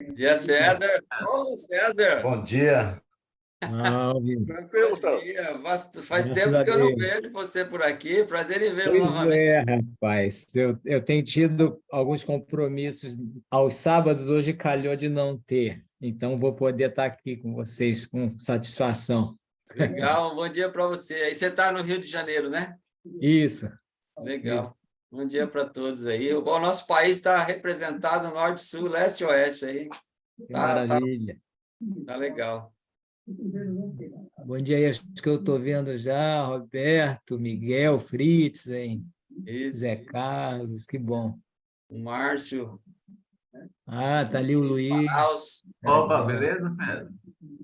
Dia, César. Ô, César. Bom dia. Salve. Tranquilo, Bom Celso. dia. Faz Graças tempo a que eu não Deus. vejo você por aqui. Prazer em vê-lo Pois novamente. é, rapaz. Eu tenho tido alguns compromissos aos sábados, hoje calhou de não ter. Então, vou poder estar aqui com vocês com satisfação. Legal, um bom dia para você. Aí você está no Rio de Janeiro, né? Isso. Legal. Isso. Bom dia para todos aí. O nosso país está representado norte, sul, leste e oeste aí. Que Tá maravilha. legal. Bom dia aí, acho que eu estou vendo já, Roberto, Miguel, Fritz, hein? Isso. Zé Carlos, que bom. O Márcio, Ah, tá ali o Luiz. Paus. Opa, beleza, César?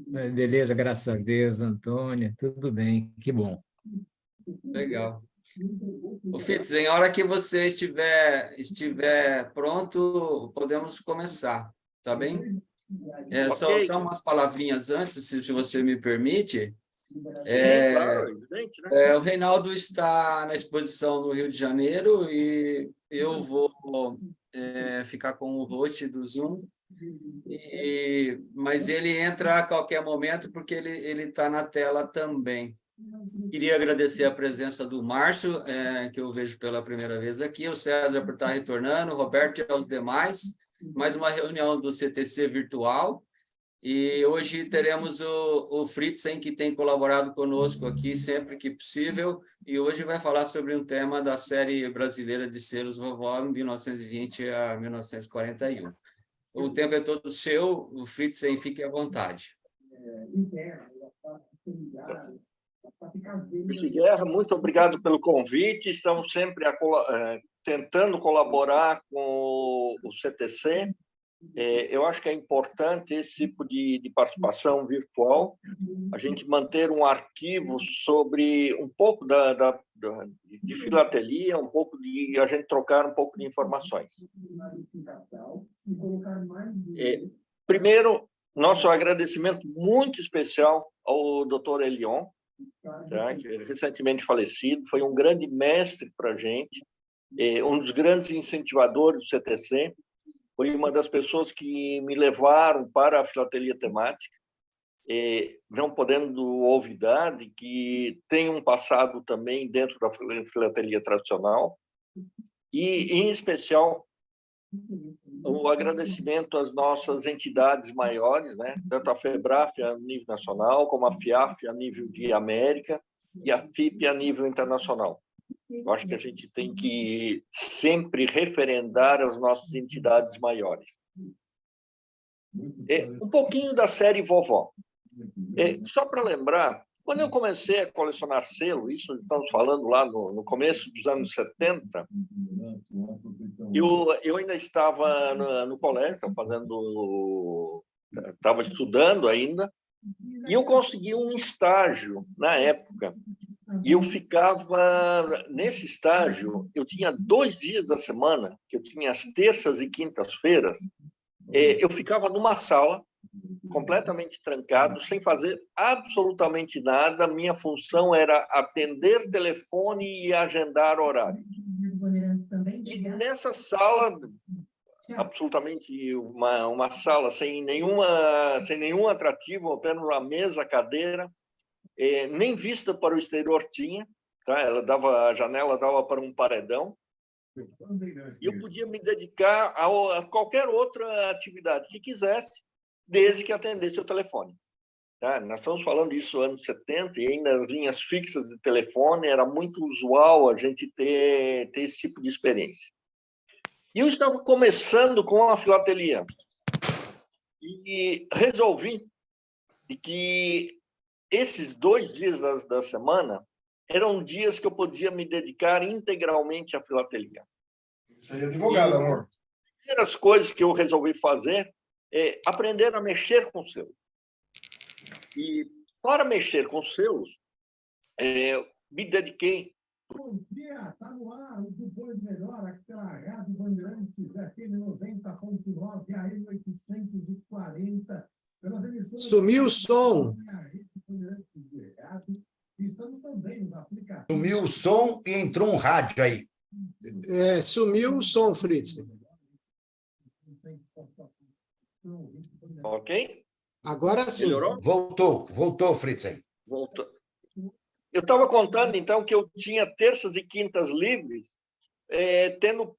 Beleza, graças a Deus, Antônia, tudo bem, que bom. Legal. O Fitz, em hora que você estiver pronto, podemos começar, tá bem? Ok. Só umas palavrinhas antes, se você me permite. Sim, claro, evidente, né? O Reinaldo está na exposição no Rio de Janeiro e eu vou ficar com o host do Zoom, mas ele entra a qualquer momento porque ele está na tela também. Queria agradecer a presença do Márcio, que eu vejo pela primeira vez aqui, o César por estar retornando, o Roberto e aos demais, mais uma reunião do CTC virtual, e hoje teremos o Fritzen, que tem colaborado conosco aqui sempre que possível, e hoje vai falar sobre um tema da série brasileira de selos Vovó, 1920 a 1941. O tempo é todo seu, o Fritzen, fique à vontade. Guerra, muito obrigado pelo convite. Estamos sempre tentando colaborar com o CTC. Eu acho que é importante esse tipo de participação virtual, a gente manter um arquivo sobre um pouco de filatelia, um pouco de a gente trocar um pouco de informações. Primeiro, nosso agradecimento muito especial ao Dr. Elion, tá, que é recentemente falecido, foi um grande mestre para a gente, um dos grandes incentivadores do CTC, foi uma das pessoas que me levaram para a filatelia temática, não podendo olvidar de que tem um passado também dentro da filatelia tradicional, e, em especial, o agradecimento às nossas entidades maiores, né? Tanto a FEBRAF a nível nacional, como a FIAF a nível de América e a FIP a nível internacional. Eu acho que a gente tem que sempre referendar as nossas entidades maiores. Um pouquinho da série Vovó. Só para lembrar, quando eu comecei a colecionar selo, isso estamos falando lá no começo dos anos 70, eu ainda estava no colégio, estava estudando ainda, e eu consegui um estágio na época. E eu ficava nesse estágio, eu tinha 2 dias da semana, que eu tinha as terças e quintas-feiras, eu ficava numa sala, completamente trancado, sem fazer absolutamente nada. Minha função era atender telefone e agendar horário. E nessa sala, absolutamente uma sala sem nenhum atrativo, apenas uma mesa, cadeira, nem vista para o exterior tinha, tá? A janela dava para um paredão, e eu podia me dedicar a qualquer outra atividade que quisesse, desde que atendesse o telefone. Tá? Nós estamos falando disso nos anos 70, e ainda as linhas fixas de telefone, era muito usual a gente ter esse tipo de experiência. E eu estava começando com a filatelia, e resolvi que esses 2 dias da semana eram dias que eu podia me dedicar integralmente à filatelia. Seria advogado, amor. As primeiras coisas que eu resolvi fazer é aprender a mexer com selos. E para mexer com selos, me dediquei. Bom dia, está no ar o Depois Melhor, aqui pela Rádio Bandeirantes, FM 90.9, AM 840, pelas emissoras... Sumiu o som. Estamos também nos aplicativos. Sumiu o som e entrou um rádio aí. Sumiu o som, Fritz. Ok? Agora sim. Melhorou? Voltou, Fritzen. Voltou. Eu estava contando, então, que eu tinha terças e quintas livres, tendo...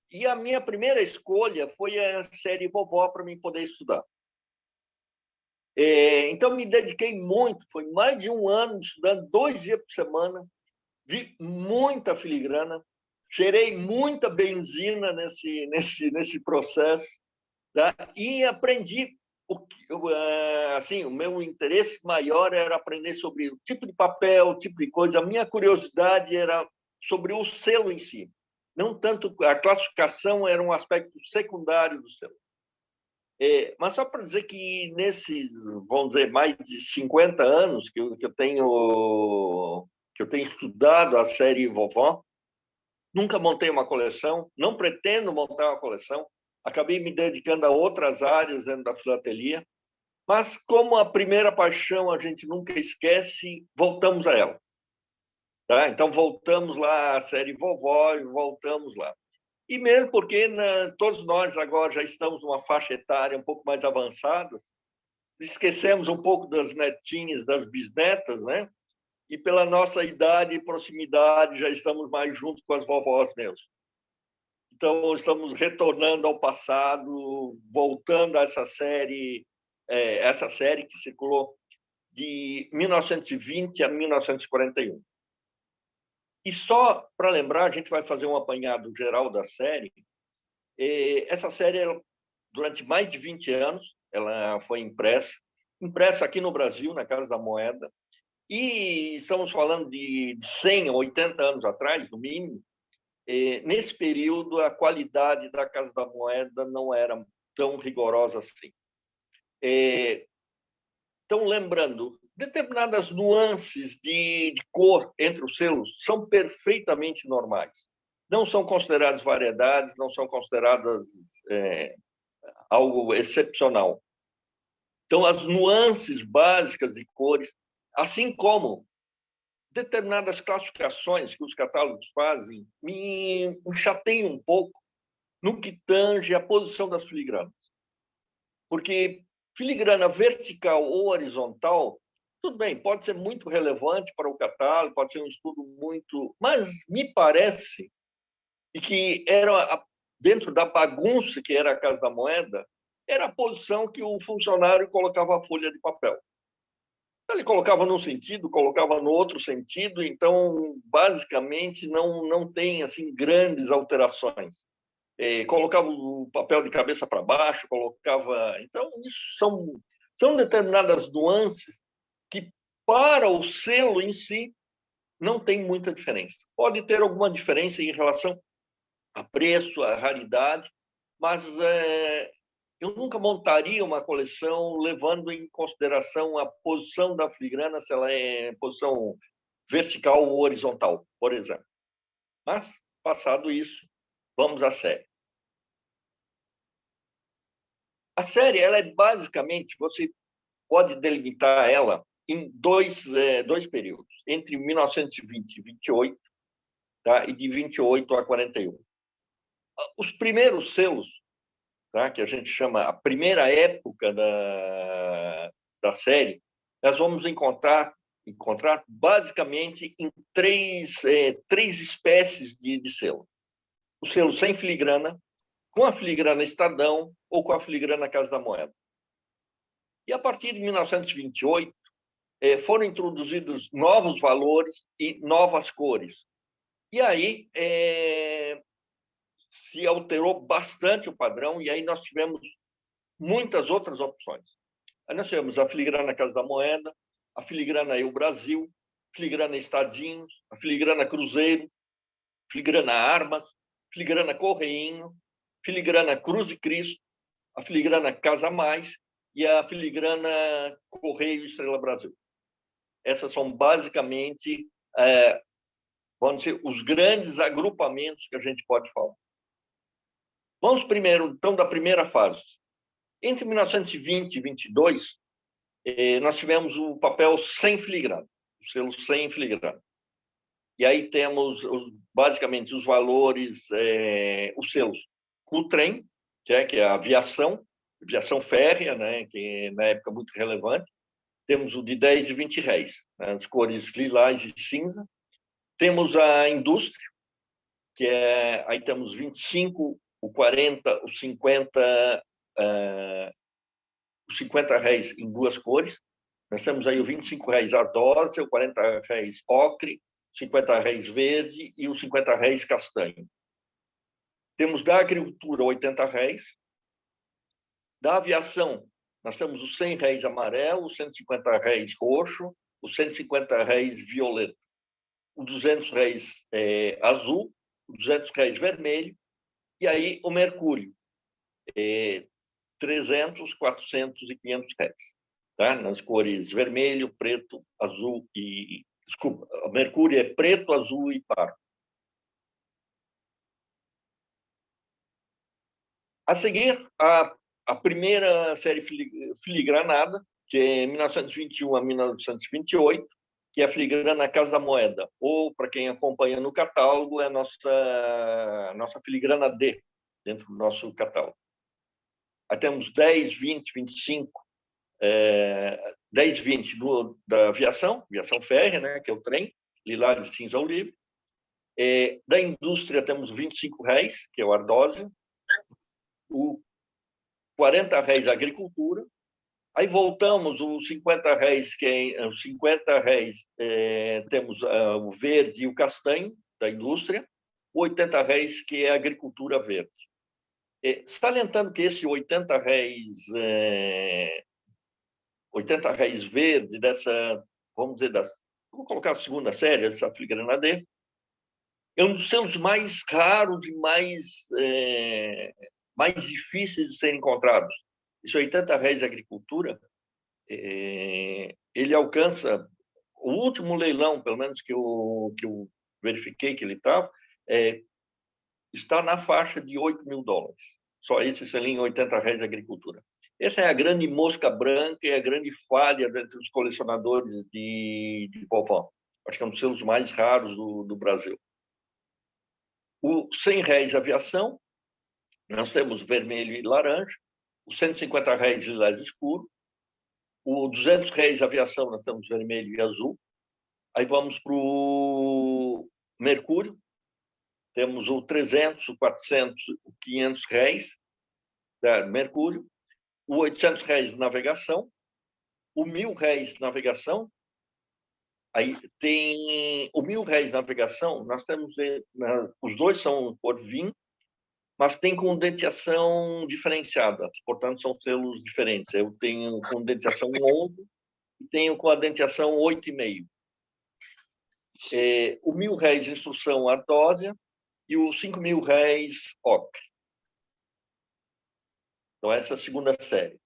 E a minha primeira escolha foi a série Vovó para mim poder estudar. Então, me dediquei muito, foi mais de um ano estudando 2 dias por semana, vi muita filigrana, cheirei muita benzina nesse processo, tá? E aprendi. Assim, o meu interesse maior era aprender sobre o tipo de papel, o tipo de coisa. A minha curiosidade era sobre o selo em si. Não tanto a classificação, era um aspecto secundário do selo. Mas só para dizer que nesses, vamos dizer, mais de 50 anos que eu tenho estudado a série Vovó, nunca montei uma coleção, não pretendo montar uma coleção, acabei me dedicando a outras áreas dentro da filatelia, mas como a primeira paixão a gente nunca esquece, voltamos a ela. Tá? Então, voltamos lá à série Vovó e voltamos lá. E mesmo porque todos nós agora já estamos numa faixa etária um pouco mais avançada, esquecemos um pouco das netinhas, das bisnetas, né? E pela nossa idade e proximidade já estamos mais juntos com as vovós mesmo. Então, estamos retornando ao passado, voltando a essa série que circulou de 1920 a 1941. E só para lembrar, a gente vai fazer um apanhado geral da série. Essa série, durante mais de 20 anos, ela foi impressa aqui no Brasil, na Casa da Moeda, e estamos falando de 100 a 80 anos atrás, no mínimo. Nesse período, a qualidade da Casa da Moeda não era tão rigorosa assim. Então, lembrando, determinadas nuances de cor entre os selos são perfeitamente normais. Não são consideradas variedades, não são consideradas algo excepcional. Então, as nuances básicas de cores, assim como determinadas classificações que os catálogos fazem, me chateiam um pouco no que tange a posição das filigranas. Porque filigrana vertical ou horizontal, tudo bem, pode ser muito relevante para o catálogo, pode ser um estudo muito... Mas me parece que era, dentro da bagunça que era a Casa da Moeda, era a posição que o funcionário colocava a folha de papel. Ele colocava num sentido, colocava no outro sentido, então, basicamente, não tem assim, grandes alterações. Colocava o papel de cabeça para baixo, colocava... Então, isso são determinadas nuances que, para o selo em si, não tem muita diferença. Pode ter alguma diferença em relação a preço, a raridade, mas eu nunca montaria uma coleção levando em consideração a posição da filigrana, se ela é posição vertical ou horizontal, por exemplo. Mas, passado isso, vamos à série. A série, ela é basicamente, você pode delimitar ela em dois períodos, entre 1920 e 28, tá? E de 28 a 41. Os primeiros selos, tá? Que a gente chama a primeira época da série, nós vamos encontrar basicamente em três espécies de selo. O selo sem filigrana, com a filigrana Estadão ou com a filigrana Casa da Moeda. E a partir de 1928, foram introduzidos novos valores e novas cores. E aí se alterou bastante o padrão, e aí nós tivemos muitas outras opções. Aí nós tivemos a filigrana Casa da Moeda, a filigrana Eu Brasil, filigrana Estadinhos, a filigrana Cruzeiro, filigrana Armas, filigrana Correinho, filigrana Cruz de Cristo, a filigrana Casa Mais e a filigrana Correio Estrela Brasil. Essas são basicamente, vamos dizer, os grandes agrupamentos que a gente pode falar. Vamos primeiro, então, da primeira fase. Entre 1920 e 22, nós tivemos o papel sem filigrana, o selo sem filigrana. E aí temos, basicamente, os valores, os selos CUTREM, que é a aviação, aviação férrea, né, que na época muito relevante. Temos o de 10 e 20 réis, né, as cores lilás e cinza. Temos a indústria, que aí temos 25, o 40, o 50, os 50 réis em duas cores. Nós temos aí o 25 réis ardósia, o 40 réis ocre, 50 réis verde e os 50 réis castanho. Temos da agricultura 80 réis. Da aviação, nós temos os 100 réis amarelo, os 150 réis roxo, os 150 réis violeta, os 200 réis azul, os 200 réis vermelho, e aí o mercúrio, 300, 400 e 500 réis, tá? Nas cores vermelho, preto, azul e... Desculpa, o mercúrio é preto, azul e pardo. A seguir, a primeira série filigranada, que é 1921 a 1928, que é a filigrana Casa da Moeda, ou, para quem acompanha no catálogo, é a nossa filigrana D, dentro do nosso catálogo. Aí temos 10, 20, 25, 10, 20 da aviação férrea, né, que é o trem, lilás e cinza olive. Da indústria temos 25 réis, que é o ardósia, o 40 réis agricultura. Aí voltamos os 50 réis, os 50 réis temos o verde e o castanho da indústria, o 80 réis que é a agricultura verde. Salientando que esse 80 réis verde dessa, vamos dizer, vou colocar a segunda série, essa filigrana D, é um dos selos mais raros e mais difíceis de serem encontrados. Esse 80 réis de agricultura, ele alcança o último leilão, pelo menos que eu verifiquei que ele está na faixa de $8.000. Só esse selinho 80 réis de agricultura. Essa é a grande mosca branca e a grande falha entre os colecionadores de Povão. Acho que é um dos selos mais raros do Brasil. O 100 réis de aviação, nós temos vermelho e laranja. Os 150 réis lilás escuro. O 200 réis de aviação, nós temos vermelho e azul. Aí vamos para o mercúrio. Temos o 300, o 400, o 500 réis da mercúrio. O 800 réis de navegação. O 1.000 réis de navegação. Aí tem o 1.000 réis de navegação, nós temos... os dois são por vinho, mas tem com denteação diferenciada, portanto, são selos diferentes. Eu tenho com denteação 11 e tenho com a denteação 8,5. O 1.000 réis de instrução ardósia e os 5.000 réis ocre. Então, essa é a segunda série.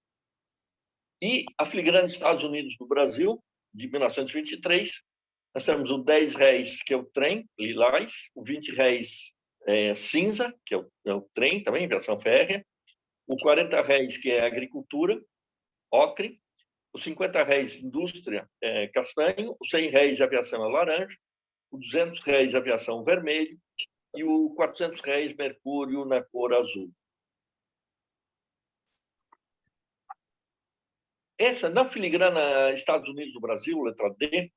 E a filigrana Estados Unidos do Brasil, de 1923, nós temos o 10 réis, que é o trem, lilás, o 20 réis cinza, que é o trem também, aviação férrea, o 40 réis, que é a agricultura, ocre, os 50 réis, indústria, castanho, os 100 réis de aviação é laranja, os 200 réis de aviação vermelho e o 400 réis mercúrio na cor azul. Essa, na filigrana Estados Unidos do Brasil, letra D,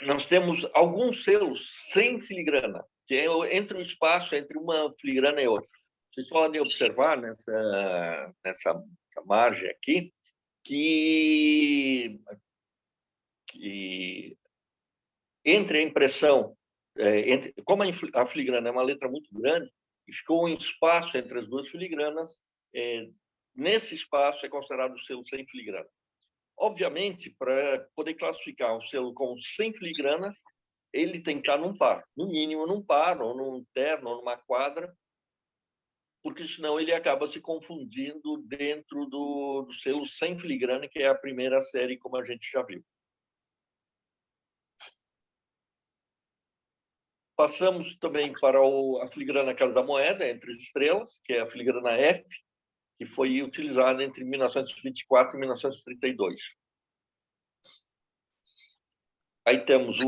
nós temos alguns selos sem filigrana, que é entre o espaço entre uma filigrana e outra. Vocês podem observar nessa margem aqui que entre a impressão, como a filigrana é uma letra muito grande, e ficou um espaço entre as duas filigranas, nesse espaço é considerado o selo sem filigrana. Obviamente, para poder classificar um selo como sem filigrana, ele tem que estar num par, no mínimo num par, ou num terno, ou numa quadra, porque senão ele acaba se confundindo dentro do selo sem filigrana, que é a primeira série, como a gente já viu. Passamos também para a filigrana Casa da Moeda, entre as estrelas, que é a filigrana F, que foi utilizada entre 1924 e 1932. Aí temos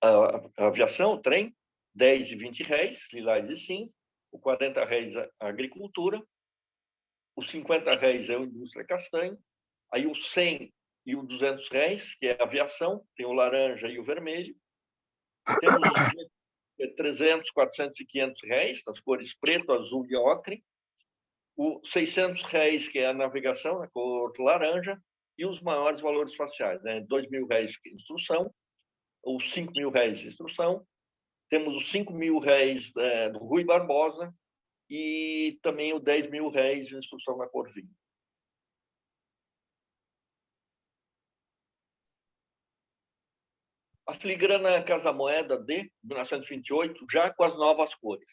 a aviação, o trem, 10 e 20 réis, lilás e cinza, o 40 réis a agricultura, os 50 réis é o indústria castanho, aí o 100 e o 200 réis, que é a aviação, tem o laranja e o vermelho. Temos os 300, 400 e 500 réis, nas cores preto, azul e ocre. O 600 réis, que é a navegação, na cor laranja. E os maiores valores faciais, né? 2.000 réis de instrução, os 5.000 réis de instrução. Temos os 5.000 réis do Rui Barbosa e também o 10.000 réis de instrução na cor vinho. A filigrana Casa Moeda de 1928, já com as novas cores.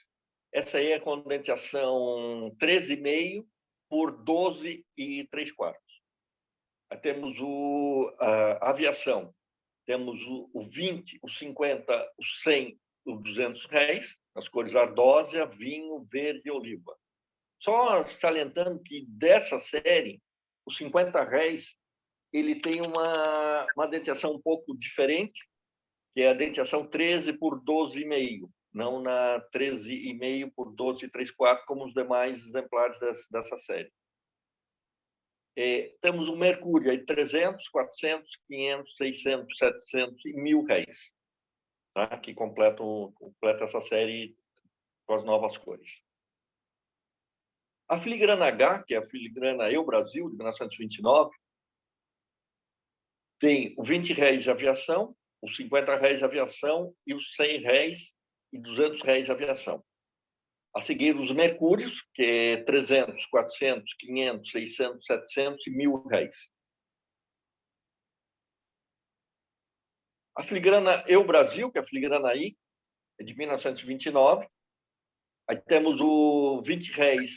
Essa aí é com dentiação 13,5 por 12 e 3/4. Aí temos a aviação, temos o 20, o 50, o 100, o 200 réis, as cores ardósia, vinho, verde e oliva. Só salientando que dessa série, os 50 réis, ele tem uma dentiação um pouco diferente, que é a dentiação 13 por 12,5, não na 13,5 por 12 e 3/4, como os demais exemplares dessa série. Temos o mercúrio aí, 300, 400, 500, 600, 700 e 1.000 réis, tá? Que completa essa série com as novas cores. A filigrana H, que é a filigrana Eu Brasil, de 1929, tem o 20 réis de aviação, os 50 réis de aviação e os 100 réis e 200 réis de aviação. A seguir, os mercúrios, que é 300, 400, 500, 600, 700 e 1.000 réis. A filigrana Eu Brasil, que é a filigrana I, é de 1929. Aí temos o 20 réis,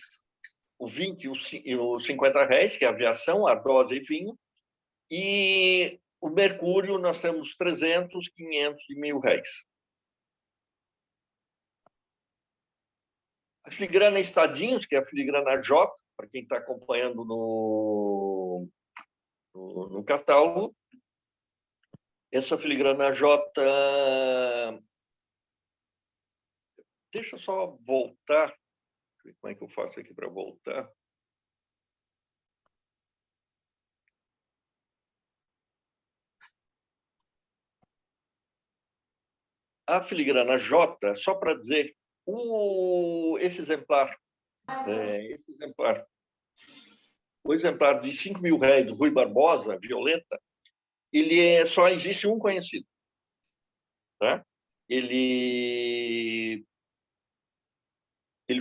o 20 e o 50 réis, que é a aviação, ardósia e vinho. E o mercúrio, nós temos 300, 500 e 1.000 réis. A filigrana Estadinhos, que é a filigrana J, para quem está acompanhando no catálogo. Essa filigrana J... Deixa eu só voltar. Como é que eu faço aqui para voltar? A filigrana J, só para dizer, esse exemplar, o exemplar de 5.000 réis do Rui Barbosa, violeta, ele só existe um conhecido. Tá? Ele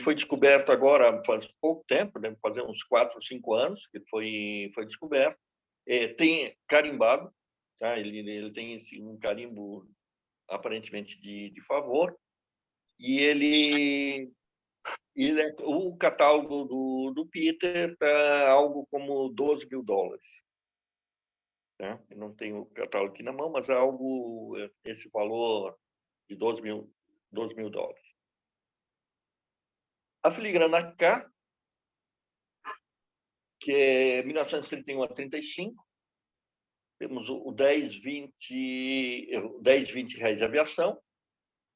foi descoberto agora faz pouco tempo, deve fazer uns 4 ou 5 anos que foi descoberto. Tem carimbado, tá? Ele tem um carimbo aparentemente de favor, e o catálogo do Peter está algo como $12.000. Tá? Eu não tenho o catálogo aqui na mão, mas é algo, esse valor de $12.000. A filigrana K, que é 1931 a 35, temos o 10, 20 réis de aviação,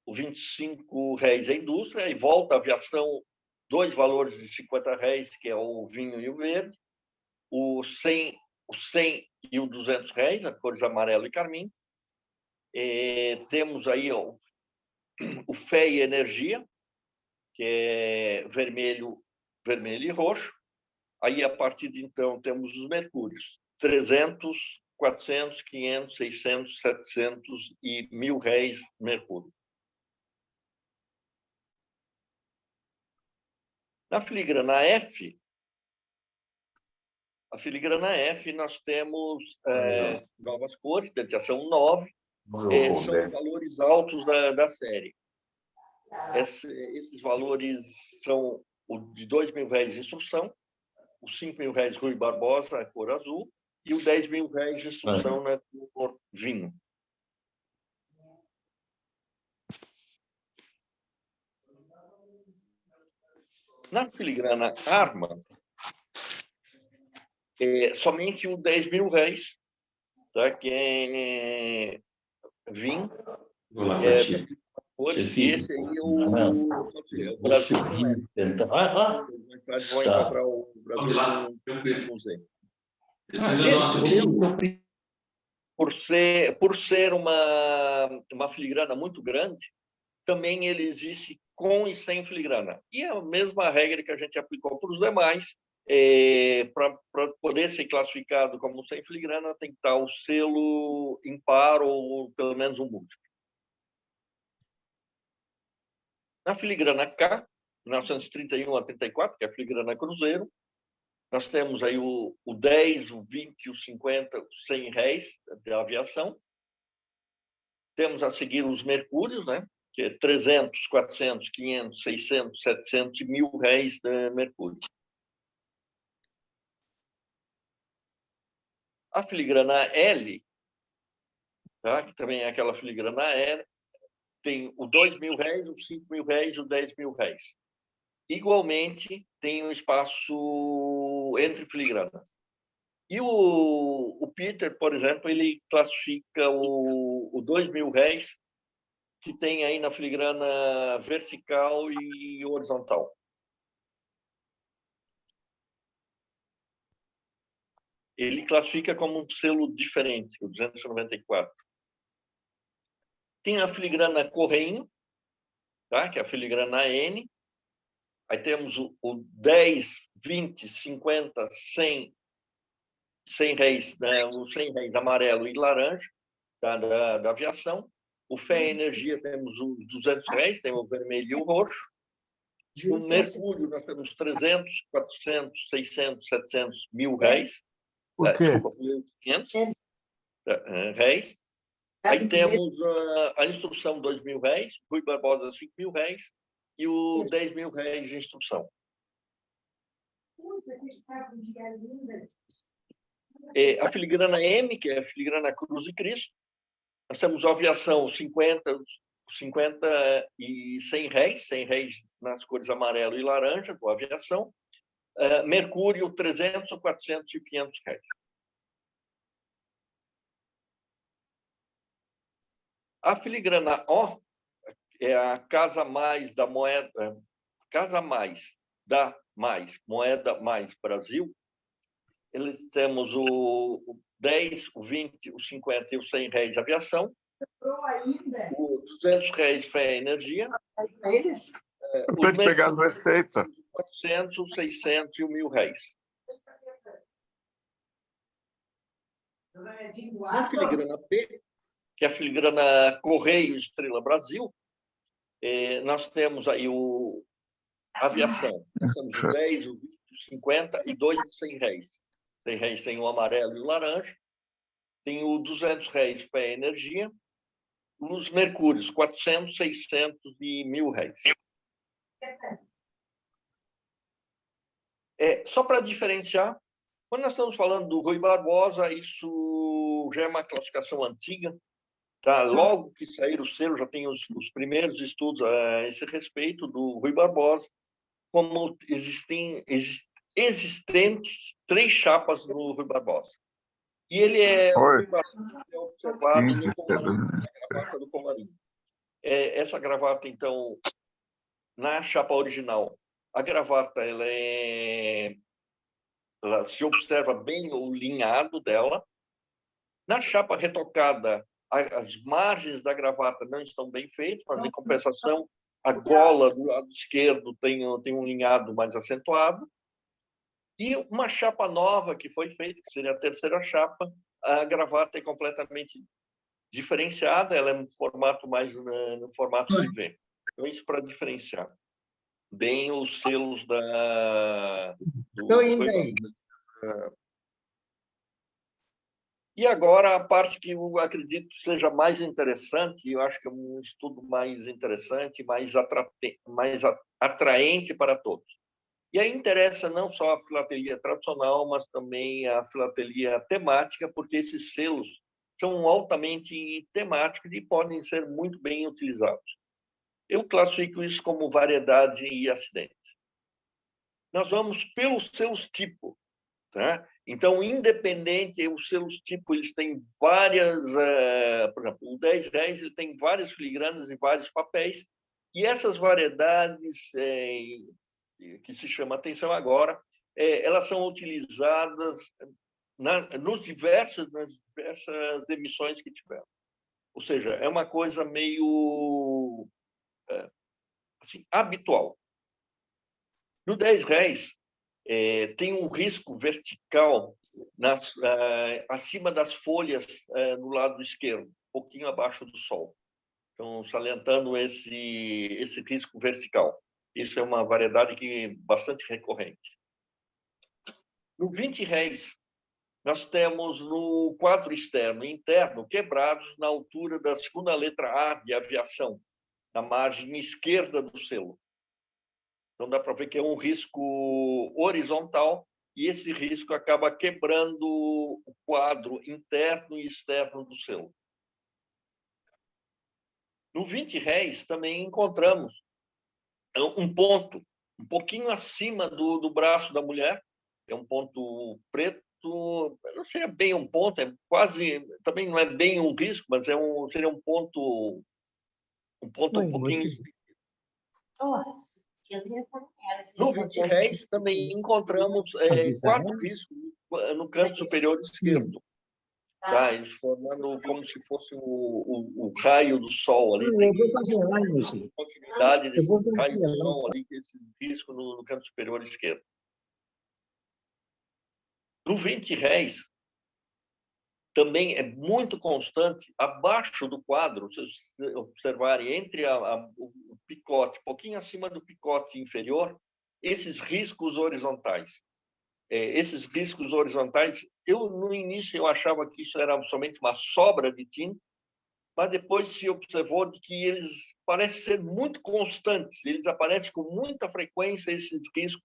o 25 réis é indústria, e volta a aviação, 2 valores de 50 réis, que é o vinho e o verde, o 100 e o 200 réis, as cores amarelo e carmim. Temos aí o Fé e Energia, que é vermelho e roxo. Aí, a partir de então, temos os mercúrios, 300, 400, 500, 600, 700 e 1.000 réis mercúrio. Na filigrana F, nós temos novas cores, dentiação 9, são valores altos da série. Esses valores são o de 2.000 réis de instrução, os 5.000 réis Rui Barbosa, a cor azul, e o 10.000 réis de instrução na cor vinho. Na filigrana Arma, somente o 10.000 réis, tá? Que é vinho, cores, e esse aí é o Brasil não é. Então, Mais tarde vão encontrar o Brasil no museu. Por ser uma filigrana muito grande, também ele existe com e sem filigrana. E a mesma regra que a gente aplicou para os demais, para poder ser classificado como sem filigrana, tem que estar o selo impar ou pelo menos um múltiplo. Na filigrana K, 1931 a 34, que é a filigrana Cruzeiro, nós temos aí o 10, o 20, o 50, o 100 réis da aviação. Temos a seguir os mercúrios, né? Que é 300, 400, 500, 600, 700 e 1.000 réis de mercúrio. A filigrana L, tá? Que também é aquela filigrana L, tem o 2.000 réis, os 5.000 réis e os 10.000 réis. Igualmente, tem um espaço entre filigranas. E o Peter, por exemplo, ele classifica o 2.000 réis, que tem aí na filigrana vertical e horizontal. Ele classifica como um selo diferente, o 294. Tem a filigrana Correio, tá? Que é a filigrana N. Aí temos o 10, 20, 50, 100 réis, né? O 100 réis amarelo e laranja, tá? da aviação. O Fé e Energia temos os 200 réis, tem o vermelho e o roxo. O Mercúrio nós temos 300, 400, 600, 700, 1.000 réis. Por quê? Desculpa, 1.500 réis. Aí temos a instrução 2.000 réis, Rui Barbosa 5.000 réis e o 10.000 réis de instrução. A filigrana M, que é a filigrana Cruz e Cristo, nós temos a aviação 50 e 100 réis nas cores amarelo e laranja, com a aviação. Mercúrio 300, 400 e 500 réis. A filigrana O é a casa mais da moeda, casa mais da mais moeda mais Brasil. Temos o 10, o 20, o 50 e o 100 réis aviação. O 200 réis Fé e Energia. Você tem pegado receita. 400, o 600 e o 1.000 réis. A filigrana P, que é a filigrana Correio Estrela Brasil, nós temos aí a aviação. Nós temos o 10, o 20, o 50 e 2 de 100 réis. 100 réis tem o amarelo e o laranja. Tem o 200 réis Fé e Energia. Os mercúrios, 400, 600 e 1.000 réis. Só para diferenciar, quando nós estamos falando do Rui Barbosa, isso já é uma classificação antiga. Tá? Logo que sair o selo, já tem os primeiros estudos a esse respeito do Rui Barbosa, como existentes 3 chapas do Rui Barbosa. E ele o Rui Barbosa é observado no colarinho, na gravata do colarinho. Essa gravata, então, na chapa original, a gravata ela se observa bem o linhado dela. Na chapa retocada, as margens da gravata não estão bem feitas, mas, em compensação, a gola do lado esquerdo tem um linhado mais acentuado. E uma chapa nova que foi feita, que seria a terceira chapa, a gravata é completamente diferenciada, ela é no formato mais no formato de V. Então, isso para diferenciar bem os selos Estou indo aí. E agora a parte que eu acredito seja mais interessante, eu acho que é um estudo mais interessante, mais atraente para todos. E aí interessa não só a filatelia tradicional, mas também a filatelia temática, porque esses selos são altamente temáticos e podem ser muito bem utilizados. Eu classifico isso como variedade e acidente. Nós vamos pelos seus tipos. Tá? Então, independente, os selos tipo, eles têm várias... por exemplo, o 10 réis ele tem várias filigranas e vários papéis, e essas variedades que se chama atenção agora, elas são utilizadas nas diversas emissões que tiveram. Ou seja, é uma coisa meio assim, habitual. No 10 réis, tem um risco vertical acima das folhas no lado esquerdo, um pouquinho abaixo do sol. Então, salientando esse risco vertical. Isso é uma variedade que é bastante recorrente. No 20 réis, nós temos no quadro externo e interno quebrados na altura da segunda letra A de aviação, na margem esquerda do selo. Então, dá para ver que é um risco horizontal e esse risco acaba quebrando o quadro interno e externo do selo. No 20 réis, também encontramos um ponto um pouquinho acima do braço da mulher, é um ponto preto, não seria bem um ponto, é quase, também não é bem um risco, mas seria um ponto um pouquinho... No 20 réis, também encontramos 4 riscos no canto superior esquerdo. Tá? Eles formando como se fosse o raio do sol ali. Tem a continuidade desse raio do sol ali, esse risco no canto superior esquerdo. No 20 réis, também é muito constante, abaixo do quadro, se vocês observarem, entre o picote, um pouquinho acima do picote inferior, esses riscos horizontais. Esses riscos horizontais, no início eu achava que isso era somente uma sobra de tinta, mas depois se observou de que eles parecem ser muito constantes, eles aparecem com muita frequência, esses riscos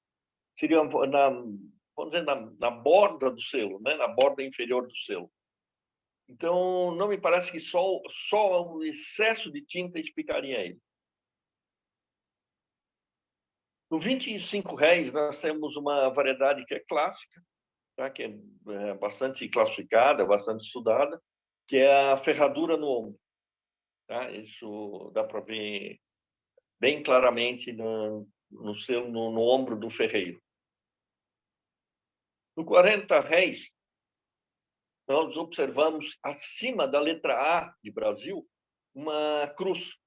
seriam vamos dizer, na borda do selo, né? Na borda inferior do selo. Então, não me parece que só o excesso de tinta explicaria ele. No 25 réis, nós temos uma variedade que é clássica, tá? Que é bastante classificada, bastante estudada, que é a ferradura no ombro. Tá? Isso dá para ver bem claramente no ombro do ferreiro. No 40 réis, nós observamos, acima da letra A de Brasil, uma cruz.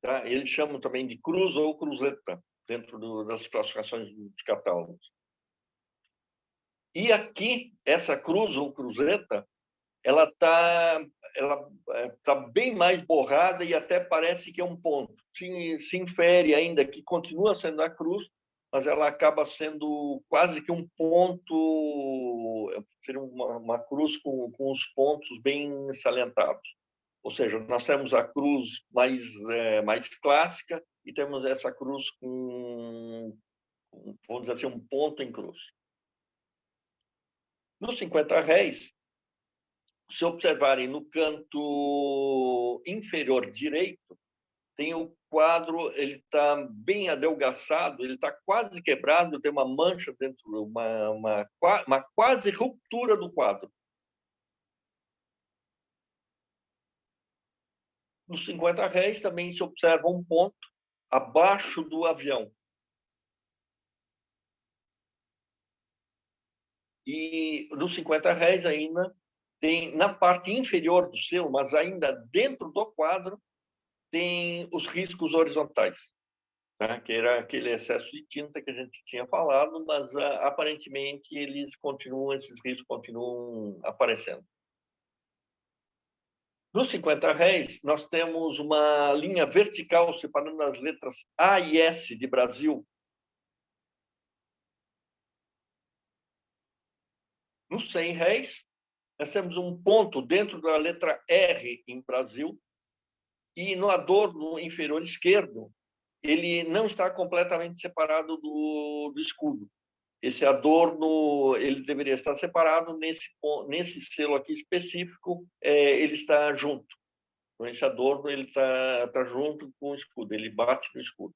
Tá? Eles chamam também de cruz ou cruzeta, dentro das classificações de catálogos. E aqui, essa cruz ou cruzeta, ela tá bem mais borrada e até parece que é um ponto. Se infere ainda que continua sendo a cruz, mas ela acaba sendo quase que um ponto, seria uma cruz com os pontos bem salientados. Ou seja, nós temos a cruz mais clássica e temos essa cruz com, vamos dizer assim, um ponto em cruz. Nos 50 réis, se observarem no canto inferior direito, tem o quadro, ele está bem adelgaçado, ele está quase quebrado, tem uma mancha dentro, uma quase ruptura do quadro. Nos 50 réis também se observa um ponto abaixo do avião. E nos 50 réis ainda tem, na parte inferior do selo, mas ainda dentro do quadro, tem os riscos horizontais, tá? Que era aquele excesso de tinta que a gente tinha falado, mas aparentemente esses riscos continuam aparecendo. Nos 50 réis, nós temos uma linha vertical separando as letras A e S de Brasil. Nos 100 réis, nós temos um ponto dentro da letra R em Brasil, e no adorno inferior esquerdo, ele não está completamente separado do escudo. Esse adorno ele deveria estar separado, nesse selo aqui específico, ele está junto. Então, esse adorno ele está junto com o escudo, ele bate no escudo.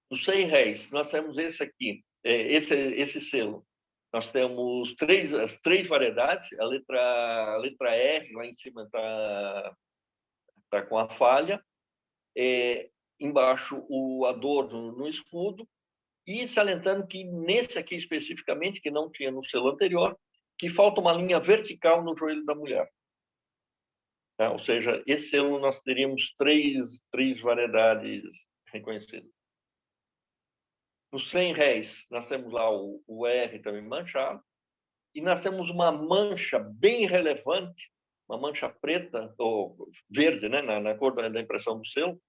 Nos 100 réis, nós temos esse aqui, esse selo. Nós temos as três variedades. A letra R lá em cima está com a falha. Embaixo o adorno no escudo. E salientando que nesse aqui especificamente, que não tinha no selo anterior, que falta uma linha vertical no joelho da mulher. Tá? Ou seja, esse selo nós teríamos três variedades reconhecidas. Nos 100 réis, nós temos lá o R também manchado, e nós temos uma mancha bem relevante, uma mancha preta, ou verde, né, na cor da impressão do selo,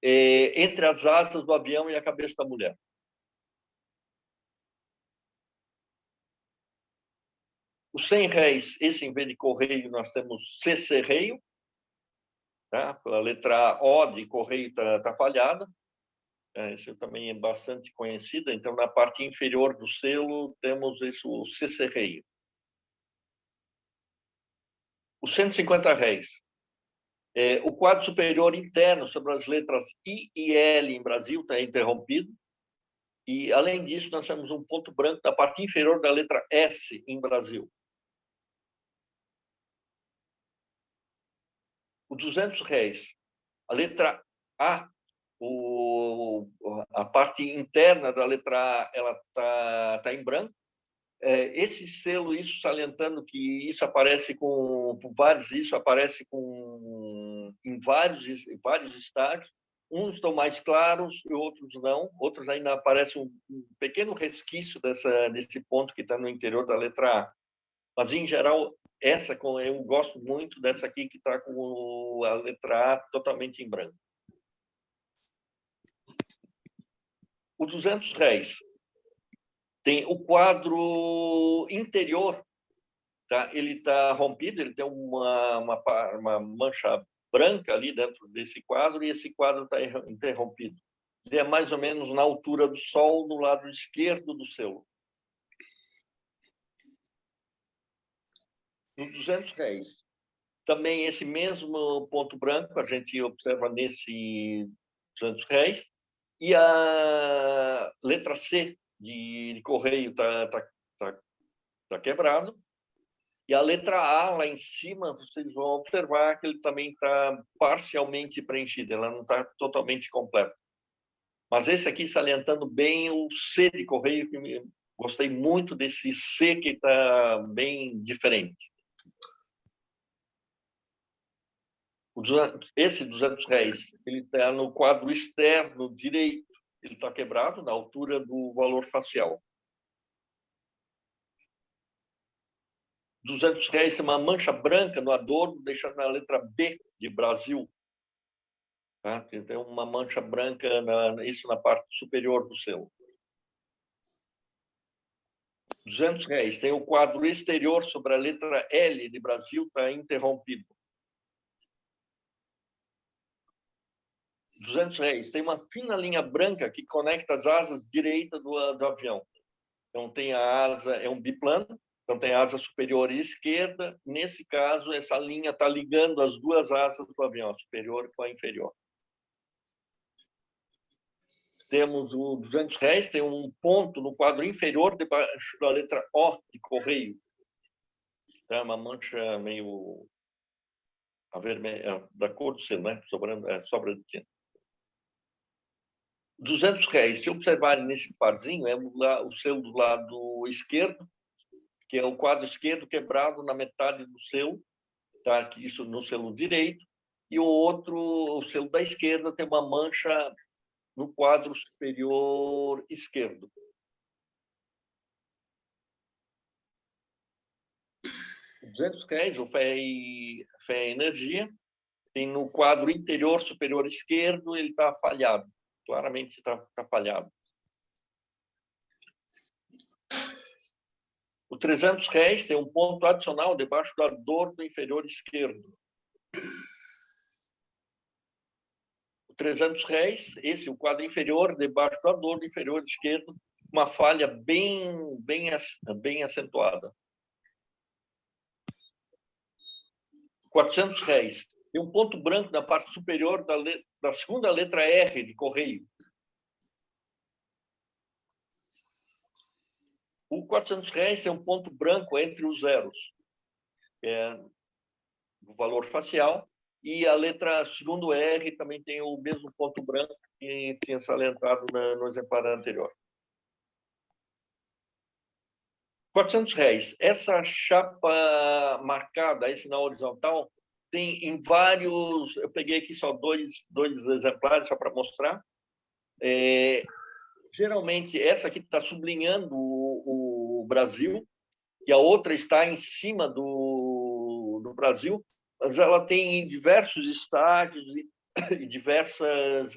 entre as asas do avião e a cabeça da mulher. Os 100 réis, esse em vez de correio, nós temos CC Reio. Tá? A letra O de correio está falhada. Isso também é bastante conhecido. Então, na parte inferior do selo, temos isso, o CC Reio. Os 150 réis. O quadro superior interno sobre as letras I e L em Brasil está interrompido. E, além disso, nós temos um ponto branco na parte inferior da letra S em Brasil. Os 200 réis. A letra A, a parte interna da letra A, ela tá em branco. Esse selo, isso salientando que isso aparece em vários estágios. Uns estão mais claros e outros não. Outros ainda aparece um pequeno resquício desse ponto que está no interior da letra A. Mas, em geral, eu gosto muito dessa aqui, que está com a letra A totalmente em branco. Os 200 réis. Tem o quadro interior, tá? Ele está rompido, ele tem uma mancha branca ali dentro desse quadro, e esse quadro está interrompido. Ele é mais ou menos na altura do sol, no lado esquerdo do selo. Nos 200 réis. Também esse mesmo ponto branco a gente observa nesse 200 réis. E a letra C de correio tá quebrado. E a letra A lá em cima, vocês vão observar que ele também está parcialmente preenchido, ela não está totalmente completa. Mas esse aqui salientando bem o C de correio, que gostei muito desse C que está bem diferente. Esse 200 réis, ele está no quadro externo direito, ele está quebrado na altura do valor facial. 200 réis tem uma mancha branca no adorno, deixando a letra B de Brasil. Tá? Tem uma mancha branca, isso na parte superior do selo. 200 réis tem o quadro exterior sobre a letra L de Brasil, está interrompido. 200 réis tem uma fina linha branca que conecta as asas direitas do avião. Então, tem a asa, é um biplano, então tem a asa superior e esquerda. Nesse caso, essa linha está ligando as duas asas do avião, a superior com a inferior. Temos o 200 réis, tem um ponto no quadro inferior debaixo da letra O de correio. É uma mancha meio avermelha, da cor do selo, né? Sobra de tinta. 200 réis, se observarem nesse parzinho, é o selo do lado esquerdo, que é o quadro esquerdo quebrado na metade do selo, tá? Isso no selo direito, e o selo da esquerda tem uma mancha no quadro superior esquerdo. O 200 réis, o Fé e Energia, tem no quadro interior superior esquerdo, ele está falhado. Claramente está falhado. O 300 réis tem um ponto adicional debaixo do adorno inferior esquerdo. O 300 réis, o quadro inferior debaixo do adorno inferior esquerdo, uma falha bem acentuada. 400 réis. Tem um ponto branco na parte superior da segunda letra R de correio. O R$ 400 tem um ponto branco entre os zeros, o valor facial, e a letra segundo R também tem o mesmo ponto branco que tinha salientado no exemplar anterior. R$ 400. Essa chapa marcada, esse na horizontal, tem em vários... Eu peguei aqui só dois exemplares, só para mostrar. Geralmente, essa aqui está sublinhando o Brasil, e a outra está em cima do Brasil, mas ela tem diversos estágios e diversas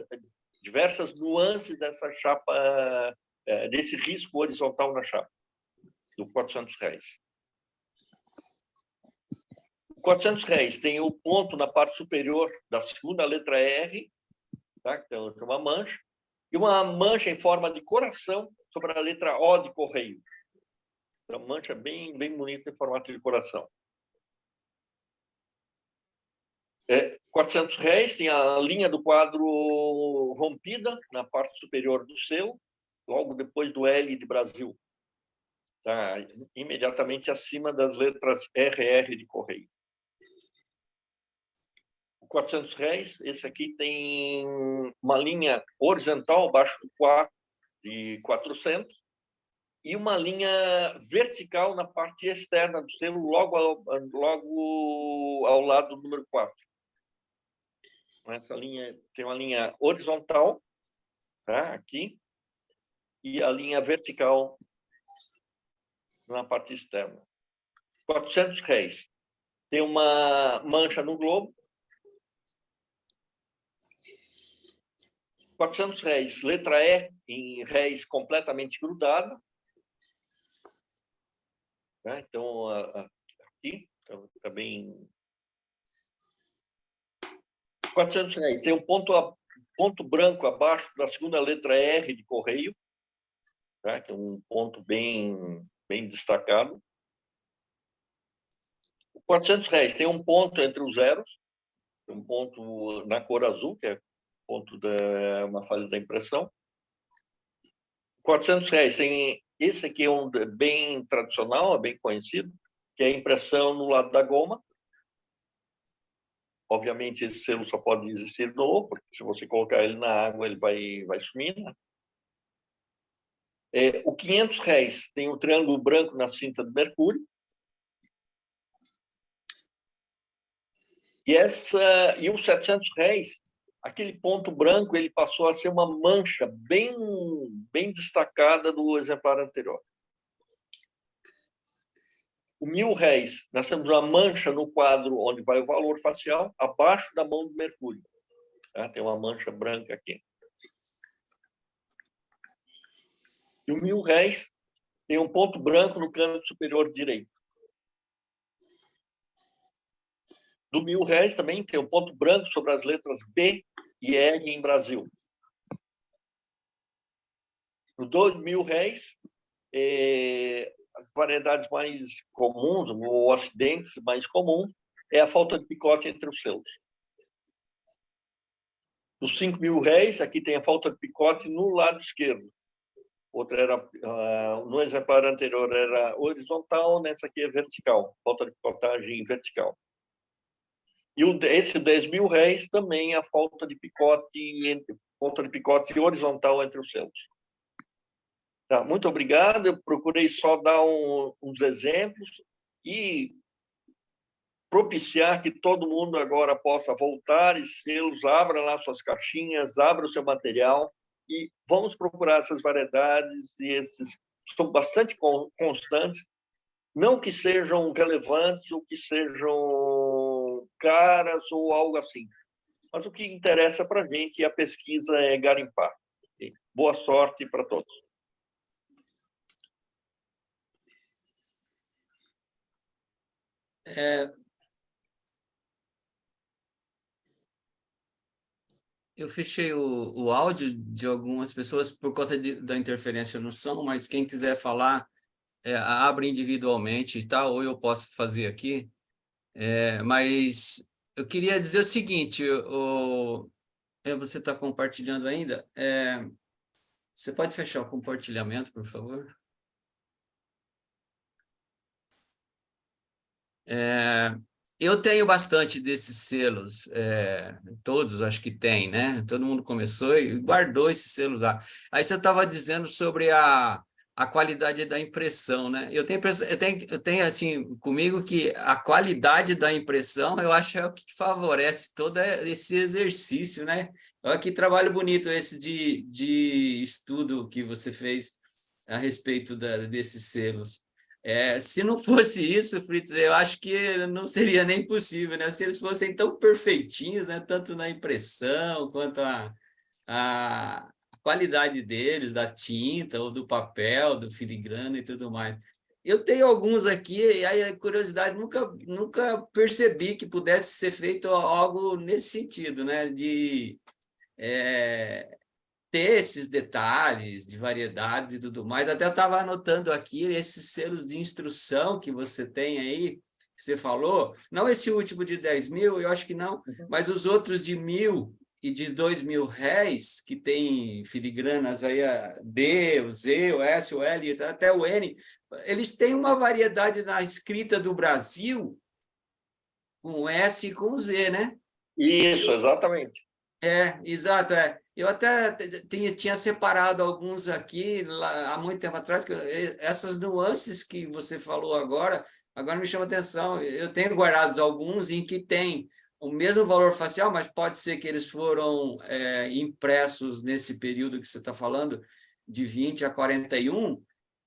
nuances dessa chapa, desse risco horizontal na chapa, do R$ 400. O R$ 400 tem o ponto na parte superior da segunda letra R, tá? Tem uma mancha, e uma mancha em forma de coração sobre a letra O de correio. Uma mancha bem bonita em formato de coração. R$ 400 tem a linha do quadro rompida na parte superior do selo, logo depois do L de Brasil. Tá? Imediatamente acima das letras RR de correio. O R$ 400, esse aqui tem uma linha horizontal abaixo do 4 de 400 e uma linha vertical na parte externa do selo, logo ao lado do número 4. Essa linha tem uma linha horizontal, tá? Aqui, e a linha vertical na parte externa. R$ 400 tem uma mancha no globo. R$ 400, letra E em réis completamente grudada. Tá? Então, aqui está bem... R$ 400 tem um ponto branco abaixo da segunda letra R de correio, tá? Que é um ponto bem destacado. O R$ 400 tem um ponto entre os zeros, um ponto na cor azul, que é ponto da uma fase da impressão. R$ 400 tem esse aqui, é um bem tradicional, é bem conhecido, que é a impressão no lado da goma. Obviamente, esse selo só pode existir no O, porque se você colocar ele na água, ele vai sumir. Né? O R$ 500 tem um triângulo branco na cinta do mercúrio. E o R$ 700, aquele ponto branco, ele passou a ser uma mancha bem destacada do exemplar anterior. O R$ 1.000, nós temos uma mancha no quadro onde vai o valor facial, abaixo da mão do mercúrio. Tá? Tem uma mancha branca aqui. E o R$ 1.000 tem um ponto branco no canto superior direito. Do R$ 1.000 também tem um ponto branco sobre as letras B e R em Brasil. No R$ 2.000, as variedades mais comuns, ou acidentes mais comuns, é a falta de picote entre os selos. Nos R$ 5.000, aqui tem a falta de picote no lado esquerdo. Outra era, no exemplar anterior era horizontal, nessa aqui é vertical, falta de picotagem vertical. E esse R$ 10.000 também a falta de picote horizontal entre os selos. Tá, muito obrigado. Eu procurei só dar uns exemplos e propiciar que todo mundo agora possa voltar e selos, abra lá suas caixinhas, abra o seu material e vamos procurar essas variedades e esses são bastante constantes, não que sejam relevantes ou que sejam caras ou algo assim, mas o que interessa para a gente, a pesquisa é garimpar. Boa sorte para todos. Eu fechei o áudio de algumas pessoas por conta da interferência no som, mas quem quiser falar, abre individualmente e tal, ou eu posso fazer aqui. Mas eu queria dizer o seguinte, você está compartilhando ainda? Você pode fechar o compartilhamento, por favor? Eu tenho bastante desses selos, todos acho que tem, né? Todo mundo começou e guardou esses selos lá. Aí você estava dizendo sobre a qualidade da impressão, né? Eu tenho assim comigo que a qualidade da impressão eu acho é o que favorece todo esse exercício, né? Olha que trabalho bonito esse de estudo que você fez a respeito desses selos. Se não fosse isso, Fritz, eu acho que não seria nem possível, né? Se eles fossem tão perfeitinhos, né? Tanto na impressão quanto a qualidade deles, da tinta ou do papel, do filigrana e tudo mais. Eu tenho alguns aqui, e aí a curiosidade, nunca percebi que pudesse ser feito algo nesse sentido, né? De ter esses detalhes de variedades e tudo mais. Até eu estava anotando aqui esses selos de instrução que você tem aí, que você falou, não esse último de 10 mil, eu acho que não, mas os outros de 1.000 e de 2.000 réis, que tem filigranas aí, a D, o Z, o S, o L, até o N, eles têm uma variedade na escrita do Brasil com S e com Z, né? Isso, exatamente. Exato. Eu até tinha separado alguns aqui lá, há muito tempo atrás, essas nuances que você falou agora me chama atenção. Eu tenho guardados alguns em que tem o mesmo valor facial, mas pode ser que eles foram impressos nesse período que você está falando, de 20 a 41,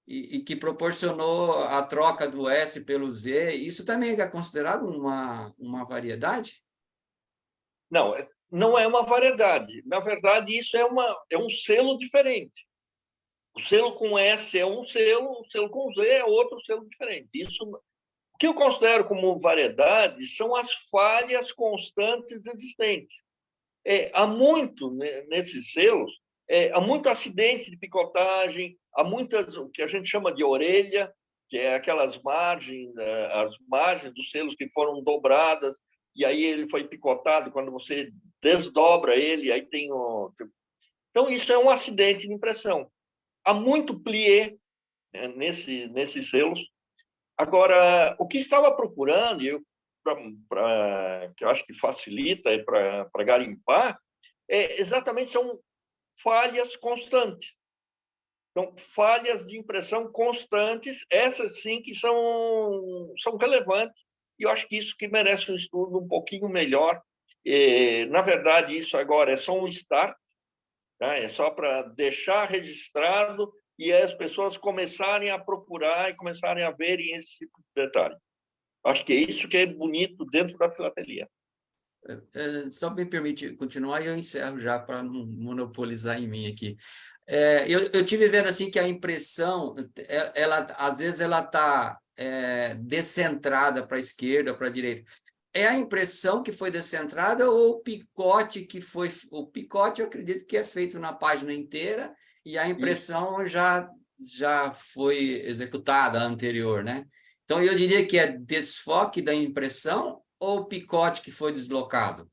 e que proporcionou a troca do S pelo Z. Isso também é considerado uma variedade? Não, não é uma variedade. Na verdade, isso é um selo diferente. O selo com S é um selo, o selo com Z é outro selo diferente. Isso, o que eu considero como variedade são as falhas constantes existentes. Há muito, né, nesses selos, há muito acidente de picotagem, há muitas, o que a gente chama de orelha, que é aquelas margens, as margens dos selos que foram dobradas, e aí ele foi picotado, quando você desdobra ele, aí tem o... Então, isso é um acidente de impressão. Há muito plié, né, nesses selos. Agora, o que estava procurando, que eu acho que facilita para garimpar, exatamente são falhas constantes. Então, falhas de impressão constantes, essas sim que são relevantes, e eu acho que isso que merece um estudo um pouquinho melhor. Na verdade, isso agora é só um start, tá? É só para deixar registrado e as pessoas começarem a procurar e começarem a verem esse tipo de detalhe. Acho que é isso que é bonito dentro da filatelia. Só me permite continuar e eu encerro já para não monopolizar em mim aqui. Eu tive vendo assim que a impressão, ela às vezes ela está descentrada para a esquerda, para a direita. É a impressão que foi descentrada ou o picote que foi... O picote eu acredito que é feito na página inteira e a impressão já foi executada anterior, né? Então, eu diria que é desfoque da impressão ou o picote que foi deslocado?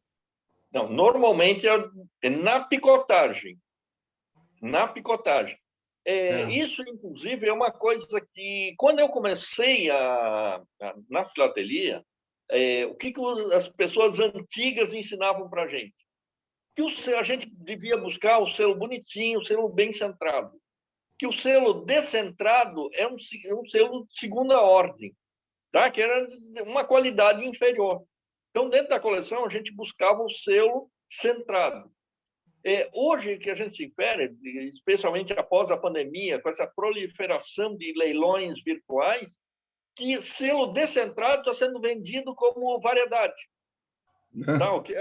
Não, normalmente é na picotagem. Na picotagem. Isso, inclusive, é uma coisa que, quando eu comecei na filatelia, o que as pessoas antigas ensinavam para a gente? Que a gente devia buscar o selo bonitinho, o selo bem centrado. Que o selo descentrado é um selo de segunda ordem, tá? Que era uma qualidade inferior. Então, dentro da coleção, a gente buscava o selo centrado. Hoje, que a gente se infere, especialmente após a pandemia, com essa proliferação de leilões virtuais, que selo descentrado está sendo vendido como variedade. Tá? O que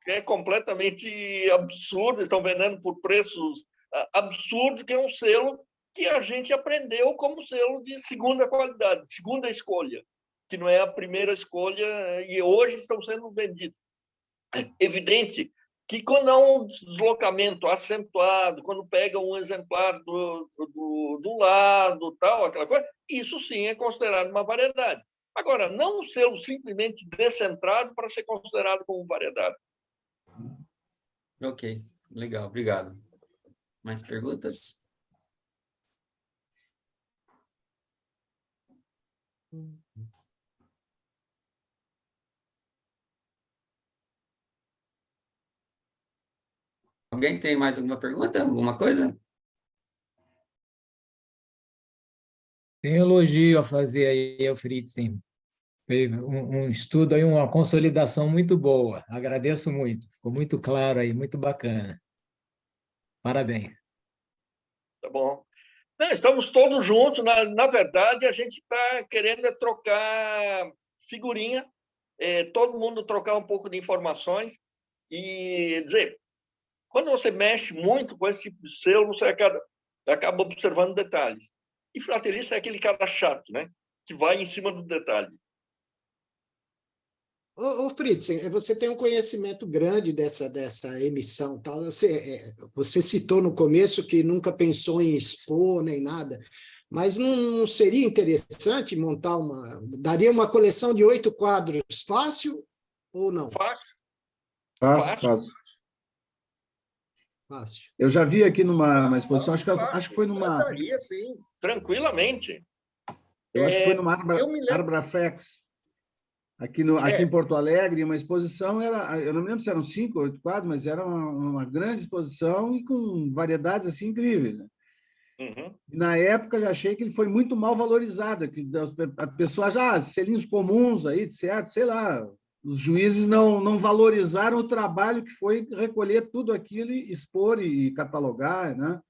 é completamente absurdo, estão vendendo por preços absurdos, que é um selo que a gente aprendeu como selo de segunda qualidade, segunda escolha, que não é a primeira escolha, e hoje estão sendo vendidos. É evidente que quando há um deslocamento acentuado, quando pega um exemplar do lado, tal, aquela coisa, isso sim é considerado uma variedade. Agora, não um selo simplesmente descentrado para ser considerado como variedade. Ok, legal, obrigado. Mais perguntas? Alguém tem mais alguma pergunta? Alguma coisa? Tem elogio a fazer aí ao Fritzen. Fez um estudo aí, uma consolidação muito boa. Agradeço muito. Ficou muito claro aí, muito bacana. Parabéns. Tá bom. Não, estamos todos juntos. Na verdade, a gente está querendo é trocar figurinha, todo mundo trocar um pouco de informações e dizer, quando você mexe muito com esse tipo de selo, você acaba observando detalhes. E filatelista é aquele cara chato, né? Que vai em cima do detalhe. Ô, Fritzen, você tem um conhecimento grande dessa emissão, tal. Você citou no começo que nunca pensou em expor nem nada, mas não seria interessante montar daria uma coleção de 8 quadros fácil ou não? Fácil. Fácil. Fácil. Eu já vi aqui numa exposição, acho que foi numa... Daria, sim, tranquilamente. Eu acho que foi numa eu me lembro- Arbrafex, aqui em Porto Alegre, uma exposição, eu não me lembro se eram 5 ou 8 quadros, mas era uma grande exposição e com variedades assim incríveis, né? Uhum. Na época, já achei que ele foi muito mal valorizado, que a pessoa já, selinhos comuns aí, certo? Sei lá, os juízes não valorizaram o trabalho que foi recolher tudo aquilo, e expor e catalogar, né?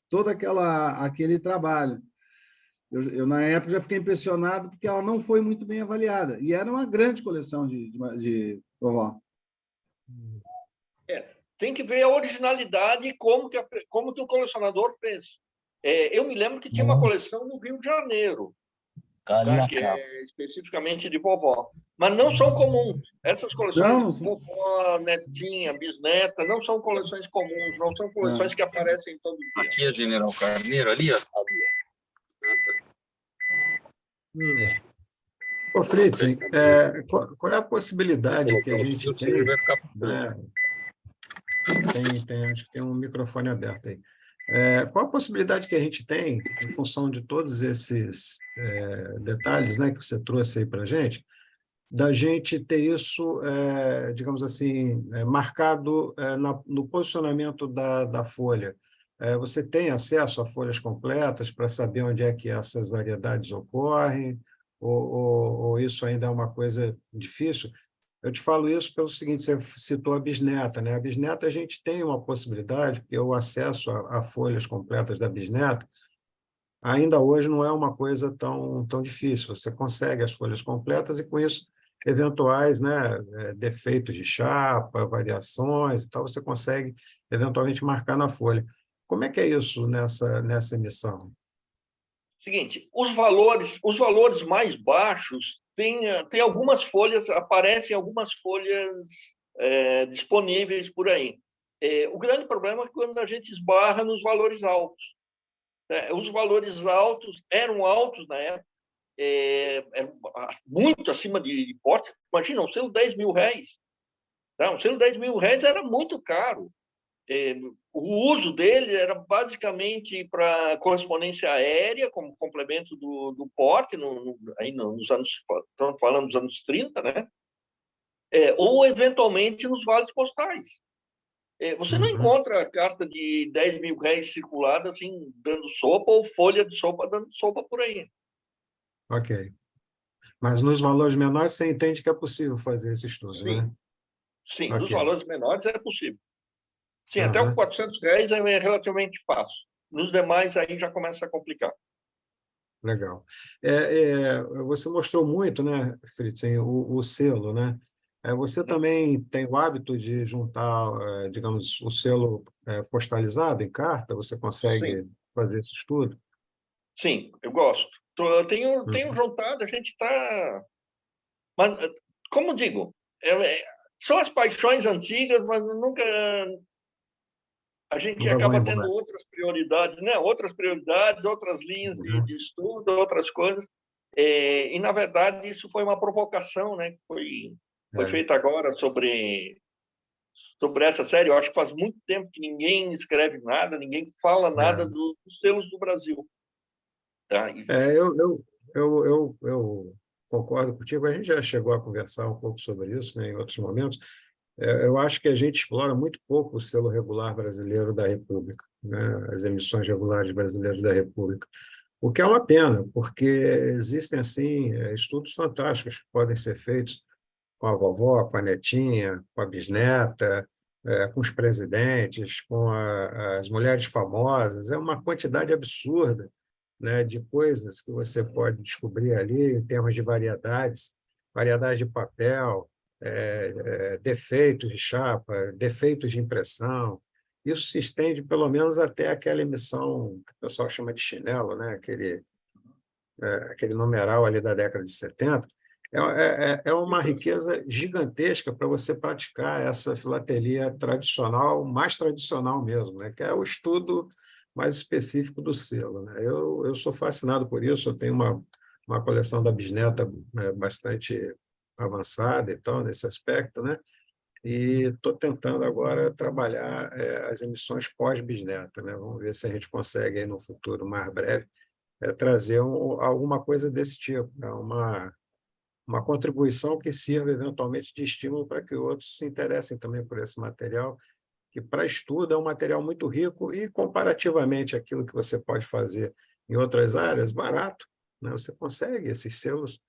Todo aquele trabalho. Eu, na época, já fiquei impressionado porque ela não foi muito bem avaliada. E era uma grande coleção de vovó. Tem que ver a originalidade e como que o colecionador fez. Eu me lembro que tinha uma coleção no Rio de Janeiro, tá? Que é especificamente de vovó. Mas não são comuns. Essas coleções, vovó, netinha, bisneta, não são coleções comuns, não são coleções que aparecem todo dia. Aqui é General Carneiro, ali, ó. Ô, Fritzen, qual é a possibilidade que a gente tem, né? Acho que tem um microfone aberto aí. Qual a possibilidade que a gente tem, em função de todos esses detalhes, né, que você trouxe aí para a gente, da gente ter isso, digamos assim, marcado no posicionamento da folha? Você tem acesso a folhas completas para saber onde é que essas variedades ocorrem, ou isso ainda é uma coisa difícil? Eu te falo isso pelo seguinte, você citou a bisneta, né? A bisneta, a gente tem uma possibilidade, porque o acesso a folhas completas da bisneta ainda hoje não é uma coisa tão difícil. Você consegue as folhas completas e, com isso, eventuais, né, defeitos de chapa, variações e tal, você consegue, eventualmente, marcar na folha. Como é que é isso nessa emissão? Seguinte, os valores mais baixos tem algumas folhas, aparecem algumas folhas disponíveis por aí. O grande problema é quando a gente esbarra nos valores altos. Os valores altos eram altos na época, eram muito acima de porte. Imagina, um selo de 10 mil reais. Tá? Um selo de 10 mil reais era muito caro. O uso dele era basicamente para correspondência aérea, como complemento do porte, aí nos anos, estamos falando dos anos 30, né? Ou, eventualmente, nos vales postais. Você não encontra carta de 10 mil reais circulada, assim, dando sopa, ou folha de sopa dando sopa por aí. Ok. Mas nos valores menores, você entende que é possível fazer esse estudo, Sim. né? Sim, Okay. Nos valores menores é possível. Sim, até os 400 reais é relativamente fácil. Nos demais, aí já começa a complicar. Legal. Você mostrou muito, né, Fritzen, o selo, né? Você também tem o hábito de juntar, digamos, o selo postalizado em carta? Você consegue fazer esse estudo? Sim, eu gosto. Eu tenho juntado, a gente está... Mas, como digo, são as paixões antigas, mas nunca... A gente acaba tendo outras prioridades, né? Outras prioridades, outras linhas de estudo, outras coisas. E, na verdade, isso foi uma provocação, né? Que foi feita agora sobre essa série. Eu acho que faz muito tempo que ninguém escreve nada, ninguém fala nada dos selos do Brasil. Tá? Eu concordo contigo. A gente já chegou a conversar um pouco sobre isso, né, em outros momentos. Eu acho que a gente explora muito pouco o selo regular brasileiro da República, né? As emissões regulares brasileiras da República, o que é uma pena, porque existem assim estudos fantásticos que podem ser feitos com a vovó, com a netinha, com a bisneta, com os presidentes, com as mulheres famosas. É uma quantidade absurda, né, de coisas que você pode descobrir ali em termos de variedades, variedade de papel, defeitos de chapa, defeitos de impressão. Isso se estende pelo menos até aquela emissão que o pessoal chama de chinelo, né, aquele numeral ali da década de 70. É uma riqueza gigantesca para você praticar essa filatelia tradicional, mais tradicional mesmo, né? Que é o estudo mais específico do selo, né? Eu sou fascinado por isso, eu tenho uma coleção da bisneta, né, bastante avançada e tal, nesse aspecto, né? E estou tentando agora trabalhar as emissões pós-bisneta, né? Vamos ver se a gente consegue, aí, no futuro mais breve, trazer alguma coisa desse tipo, né? Uma contribuição que sirva eventualmente de estímulo para que outros se interessem também por esse material, que para estudo é um material muito rico e, comparativamente àquilo que você pode fazer em outras áreas, barato, né? Você consegue esses selos,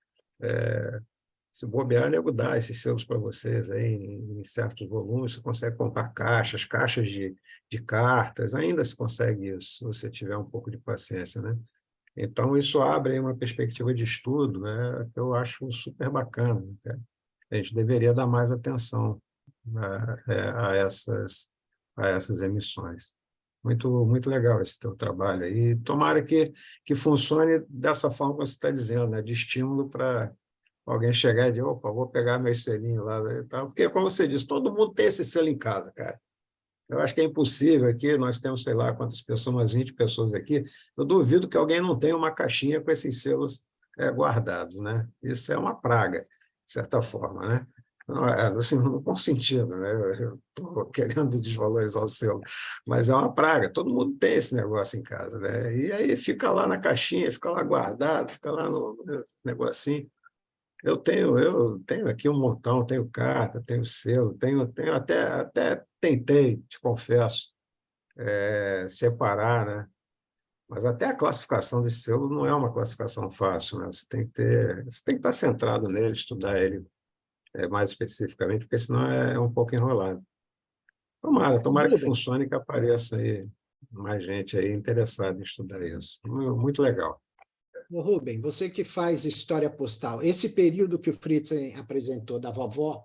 se bobear, nego dá esses selos para vocês aí em certos volumes, você consegue comprar caixas de cartas, ainda se consegue isso, se você tiver um pouco de paciência, né? Então, isso abre aí uma perspectiva de estudo, né, que eu acho super bacana, né? A gente deveria dar mais atenção a essas emissões. Muito legal esse teu trabalho aí. Tomara que funcione dessa forma que você está dizendo, né, de estímulo para alguém chegar e dizer, opa, vou pegar meu selinho lá, né, e tal. Porque, como você disse, todo mundo tem esse selo em casa, cara. Eu acho que é impossível aqui, nós temos, sei lá, quantas pessoas, umas 20 pessoas aqui, eu duvido que alguém não tenha uma caixinha com esses selos guardados, né? Isso é uma praga, de certa forma, né? Não, assim, no bom sentido, né? Eu estou querendo desvalorizar o selo, mas é uma praga, todo mundo tem esse negócio em casa, né? E aí fica lá na caixinha, fica lá guardado, fica lá no negocinho. Eu tenho aqui um montão, tenho carta, tenho selo, tenho até tentei, te confesso, separar, né? Mas até a classificação desse selo não é uma classificação fácil, né? Você tem que estar centrado nele, estudar ele mais especificamente, porque senão é um pouco enrolado. Tomara que Rubem, funcione e que apareça aí mais gente aí interessada em estudar isso. Muito legal. ô Rubem, você que faz história postal, esse período que o Fritz apresentou da vovó,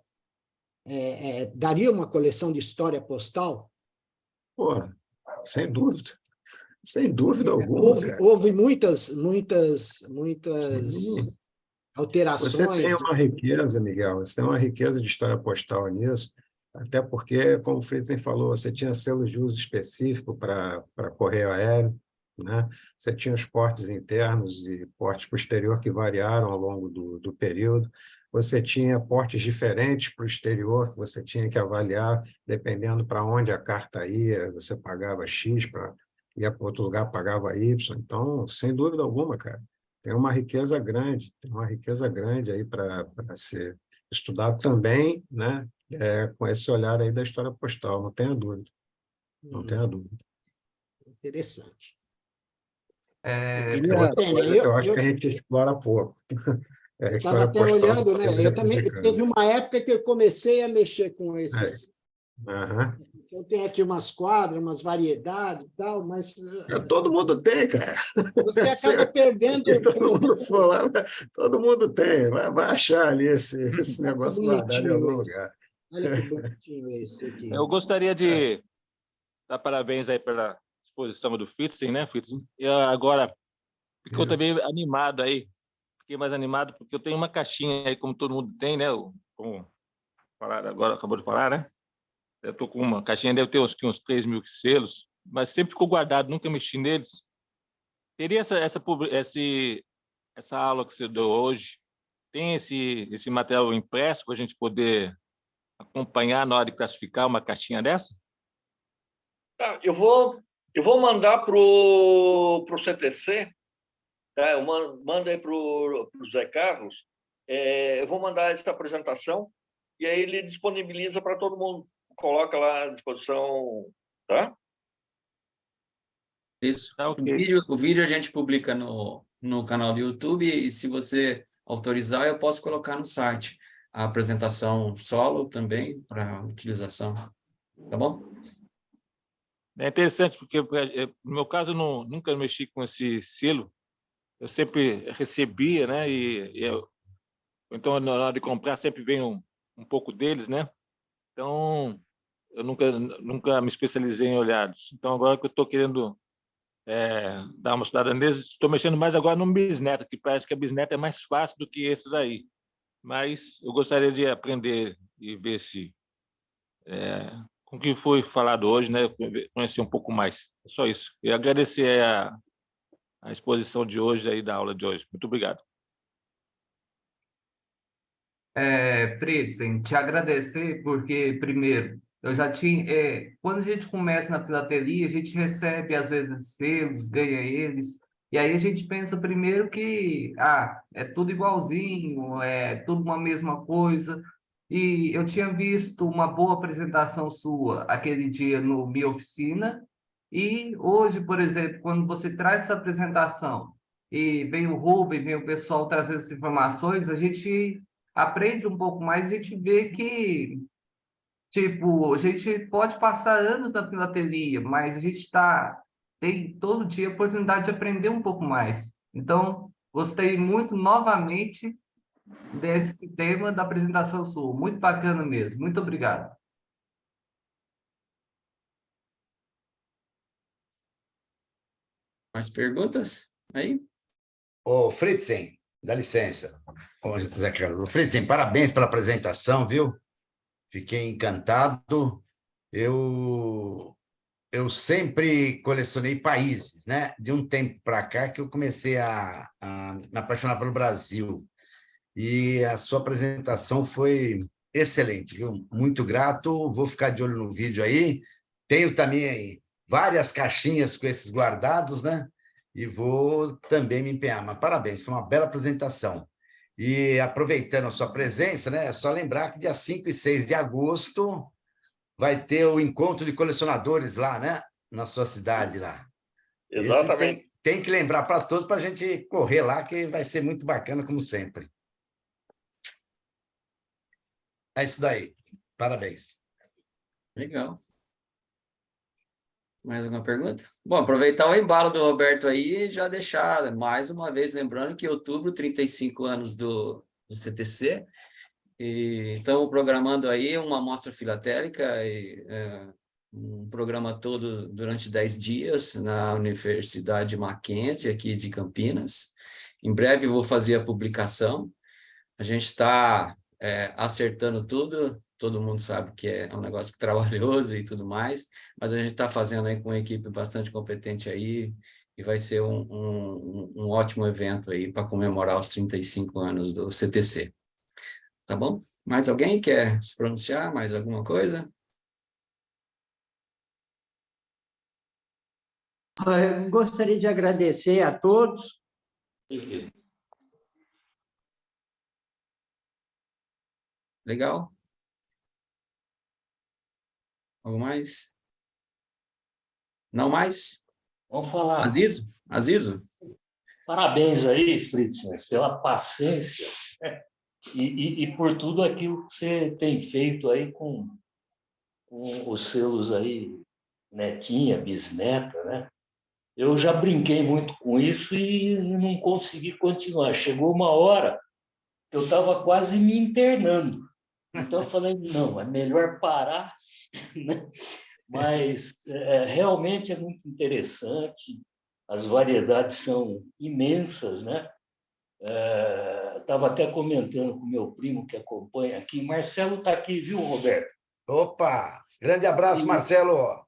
daria uma coleção de história postal? Pô, sem dúvida. Sem dúvida alguma, cara. Houve muitas Sim. Você alterações. tem uma riqueza, Miguel, você tem uma riqueza de história postal nisso, até porque, como o Fritzen falou, você tinha selos de uso específico para correio aéreo, né? Você tinha os portes internos e portes posterior que variaram ao longo do período, você tinha portes diferentes para o exterior que você tinha que avaliar, dependendo para onde a carta ia, você pagava X, para ia para outro lugar, pagava Y. Então, sem dúvida alguma, cara, tem uma riqueza grande aí para ser estudado também, né? Com esse olhar aí da história postal, não tenha dúvida, não tenha dúvida. Interessante. Eu É queria, outra coisa que eu acho que a gente explora pouco. A estava história até postal do olhando, né? período Eu também republicano. teve uma época que eu comecei a mexer com esses. Aham. Eu tenho aqui umas quadras, umas variedades e tal, mas Todo mundo tem, cara. você acaba perdendo. Que todo mundo for lá, todo mundo tem. Vai achar ali esse Olha que negócio guardado em algum bonitinho esse. lugar. Olha que bonitinho esse aqui. Eu gostaria de dar parabéns aí pela exposição do Fritzen, né, Fritzen? E agora, ficou também animado aí, fiquei mais animado porque eu tenho uma caixinha aí, como todo mundo tem, né? Como falaram agora, acabou de falar, né? Eu estou com uma caixinha, deve ter uns 3.000 selos, mas sempre ficou guardado, nunca mexi neles. Teria essa aula que você deu hoje, tem esse material impresso para a gente poder acompanhar na hora de classificar uma caixinha dessa? Eu vou mandar para o CTC, tá? Eu mando aí para o Zé Carlos. Eu vou mandar essa apresentação e aí ele disponibiliza para todo mundo. Coloca lá à disposição, tá? Isso. Tá, ok. O vídeo a gente publica no canal do YouTube e se você autorizar, eu posso colocar no site. A apresentação solo também para utilização. Tá bom? É interessante, porque no meu caso eu nunca mexi com esse selo. Eu sempre recebia, né? Então, na hora de comprar, sempre vem um pouco deles, né? Então, eu nunca me especializei em olhados. Então, agora que eu estou querendo dar uma estudada neles, estou mexendo mais agora no bisneto, que parece que a bisneta é mais fácil do que esses aí. Mas eu gostaria de aprender e ver se, com o que foi falado hoje, né? Conhecer um pouco mais. É só isso. E agradecer a exposição de hoje, aí, da aula de hoje. Muito obrigado. Fritzen, te agradecer porque, primeiro, eu já tinha. Quando a gente começa na filatelia, a gente recebe, às vezes, selos, ganha eles, e aí a gente pensa primeiro que é tudo igualzinho, é tudo uma mesma coisa. E eu tinha visto uma boa apresentação sua aquele dia no Minha Oficina, e hoje, por exemplo, quando você traz essa apresentação e vem o Rubem, vem o pessoal trazer essas informações, a gente aprende um pouco mais, a gente vê que, tipo, a gente pode passar anos na filatelia, mas a gente tem todo dia a oportunidade de aprender um pouco mais. Então, gostei muito novamente desse tema da apresentação sua. Muito bacana mesmo. Muito obrigado. Mais perguntas? Aí? Ô, Fritzen, dá licença. Ô, Zé Carlos. Fritzen, parabéns pela apresentação, viu? Fiquei encantado. Eu sempre colecionei países, né? De um tempo para cá que eu comecei a me apaixonar pelo Brasil. E a sua apresentação foi excelente, viu? Muito grato. Vou ficar de olho no vídeo aí. Tenho também várias caixinhas com esses guardados, né? E vou também me empenhar. Mas parabéns, foi uma bela apresentação. E aproveitando a sua presença, né? É só lembrar que dia 5 e 6 de agosto vai ter o encontro de colecionadores lá, né? Na sua cidade lá. Exatamente. Esse tem que lembrar para todos para a gente correr lá, que vai ser muito bacana, como sempre. É isso daí. Parabéns. Legal. Mais alguma pergunta? Bom, aproveitar o embalo do Roberto aí e já deixar, mais uma vez, lembrando que em outubro, 35 anos do CTC, e estamos programando aí uma mostra filatélica, um programa todo durante 10 dias na Universidade Mackenzie, aqui de Campinas. Em breve vou fazer a publicação. A gente está acertando tudo, todo mundo sabe que é um negócio trabalhoso e tudo mais, mas a gente está fazendo aí com uma equipe bastante competente aí, e vai ser um ótimo evento aí para comemorar os 35 anos do CTC. Tá bom? Mais alguém quer se pronunciar? Mais alguma coisa? Eu gostaria de agradecer a todos. Legal? Algo mais? Não mais? Vamos falar. Azizo? Parabéns aí, Fritzen, pela paciência, né? E por tudo aquilo que você tem feito aí com os seus aí, netinha, bisneta, né? Eu já brinquei muito com isso e não consegui continuar. Chegou uma hora que eu estava quase me internando. Então, eu falei, não, é melhor parar, né? Mas realmente é muito interessante, as variedades são imensas, né? Estava até comentando com meu primo que acompanha aqui, Marcelo está aqui, viu, Roberto? Opa! Grande abraço, Marcelo!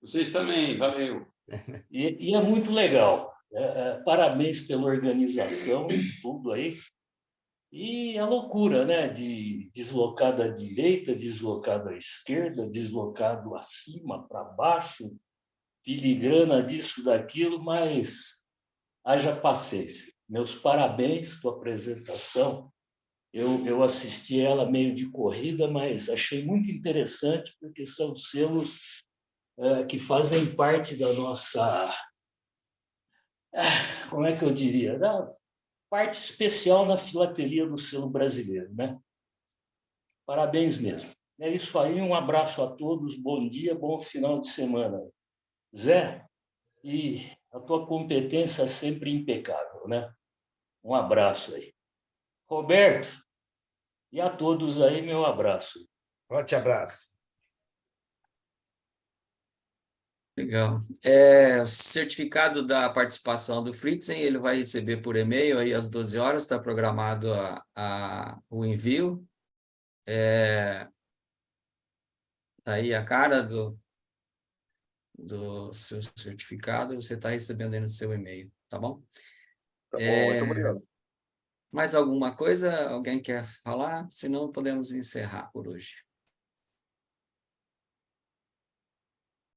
Vocês também, valeu! E é muito legal. Parabéns pela organização, tudo aí. E a loucura, né? De deslocado à direita, deslocado à esquerda, deslocado acima, para baixo, filigrana disso, daquilo, mas haja paciência. Meus parabéns, tua apresentação Eu assisti ela meio de corrida, mas achei muito interessante, porque são selos que fazem parte da nossa, como é que eu diria, da parte especial na filatelia do selo brasileiro, né? Parabéns mesmo. É isso aí, um abraço a todos, bom dia, bom final de semana. Zé, e a tua competência é sempre impecável, né? Um abraço aí. Roberto, e a todos aí, meu abraço. Forte abraço. Legal. O certificado da participação do Fritzen, ele vai receber por e-mail aí às 12 horas, está programado o envio. Aí a cara do seu certificado, você está recebendo aí no seu e-mail, tá bom? Tá bom, muito obrigado. Mais alguma coisa? Alguém quer falar? Senão podemos encerrar por hoje.